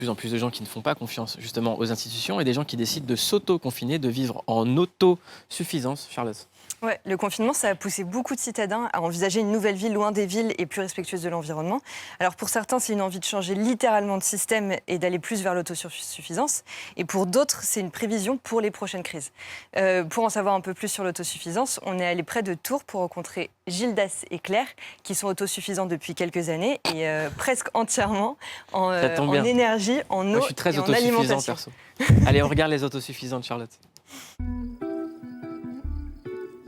plus en plus de gens qui ne font pas confiance justement aux institutions et des gens qui décident de s'auto-confiner, de vivre en autosuffisance. Charlotte. Ouais, le confinement, ça a poussé beaucoup de citadins à envisager une nouvelle vie loin des villes et plus respectueuse de l'environnement. Alors pour certains, c'est une envie de changer littéralement de système et d'aller plus vers l'autosuffisance. Et pour d'autres, c'est une prévision pour les prochaines crises. Pour en savoir un peu plus sur l'autosuffisance, on est allé près de Tours pour rencontrer Gildas et Claire, qui sont autosuffisants depuis quelques années et presque entièrement en énergie, en eau Moi, je suis très et en autosuffisant alimentation. perso. Allez, on regarde les autosuffisantes, Charlotte.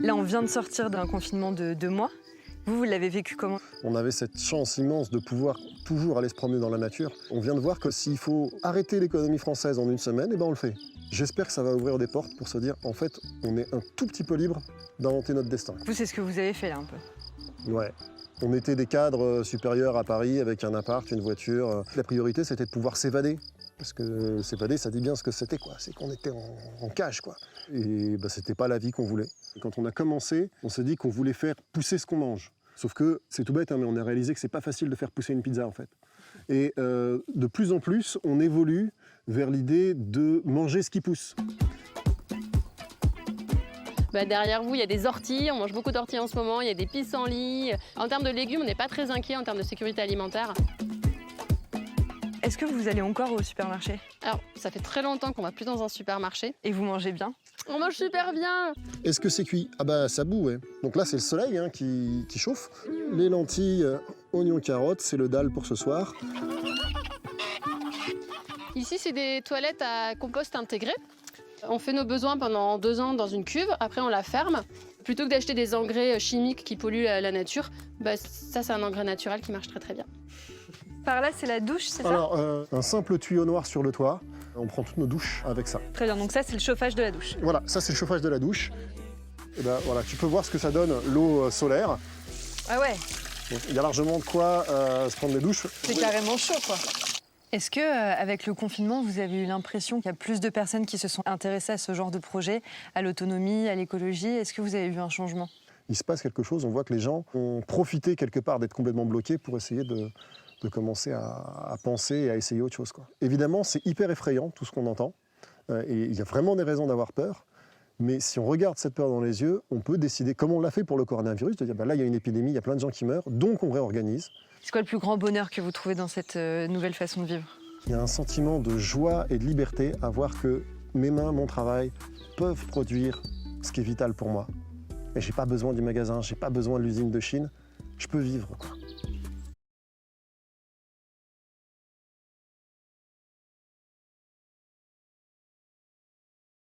Là, on vient de sortir d'un confinement de 2 mois. Vous l'avez vécu comment? On avait cette chance immense de pouvoir toujours aller se promener dans la nature. On vient de voir que s'il faut arrêter l'économie française en une semaine, eh ben on le fait. J'espère que ça va ouvrir des portes pour se dire, en fait, on est un tout petit peu libre d'inventer notre destin. Vous, c'est ce que vous avez fait là un peu. Ouais. On était des cadres supérieurs à Paris avec un appart, une voiture. La priorité, c'était de pouvoir s'évader. Parce que s'évader, ça dit bien ce que c'était, quoi. C'est qu'on était en cage, quoi. Et bah, c'était pas la vie qu'on voulait. Et quand on a commencé, on s'est dit qu'on voulait faire pousser ce qu'on mange. Sauf que c'est tout bête, hein, mais on a réalisé que c'est pas facile de faire pousser une pizza, en fait. Et de plus en plus, on évolue vers l'idée de manger ce qui pousse. Derrière vous, il y a des orties, on mange beaucoup d'orties en ce moment, il y a des pissenlits. En termes de légumes, on n'est pas très inquiet en termes de sécurité alimentaire. Est-ce que vous allez encore au supermarché? Alors, ça fait très longtemps qu'on va plus dans un supermarché. Et vous mangez bien? On mange super bien. Est-ce que c'est cuit? Ah bah ça bout, ouais. Donc là, c'est le soleil hein, qui chauffe. Les lentilles, oignons, carottes, c'est le dalle pour ce soir. Ici, c'est des toilettes à compost intégré. On fait nos besoins pendant 2 ans dans une cuve, après on la ferme. Plutôt que d'acheter des engrais chimiques qui polluent la nature, ça c'est un engrais naturel qui marche très très bien. Par là, c'est la douche, c'est ça? Alors, un simple tuyau noir sur le toit. On prend toutes nos douches avec ça. Très bien, donc ça, c'est le chauffage de la douche. Voilà, ça c'est le chauffage de la douche. Et ben voilà, tu peux voir ce que ça donne l'eau solaire. Ah ouais, Donc, il y a largement de quoi se prendre les douches. c'est carrément chaud, quoi. Est-ce que, avec le confinement, vous avez eu l'impression qu'il y a plus de personnes qui se sont intéressées à ce genre de projet, à l'autonomie, à l'écologie? Est-ce que vous avez vu un changement? Il se passe quelque chose, on voit que les gens ont profité quelque part d'être complètement bloqués pour essayer de commencer à penser et à essayer autre chose, quoi. Évidemment, c'est hyper effrayant tout ce qu'on entend, et il y a vraiment des raisons d'avoir peur, mais si on regarde cette peur dans les yeux, on peut décider, comme on l'a fait pour le coronavirus, de dire là il y a une épidémie, il y a plein de gens qui meurent, donc on réorganise. C'est quoi le plus grand bonheur que vous trouvez dans cette nouvelle façon de vivre? Il y a un sentiment de joie et de liberté à voir que mes mains, mon travail, peuvent produire ce qui est vital pour moi. Et j'ai pas besoin du magasin, j'ai pas besoin de l'usine de Chine, je peux vivre, quoi.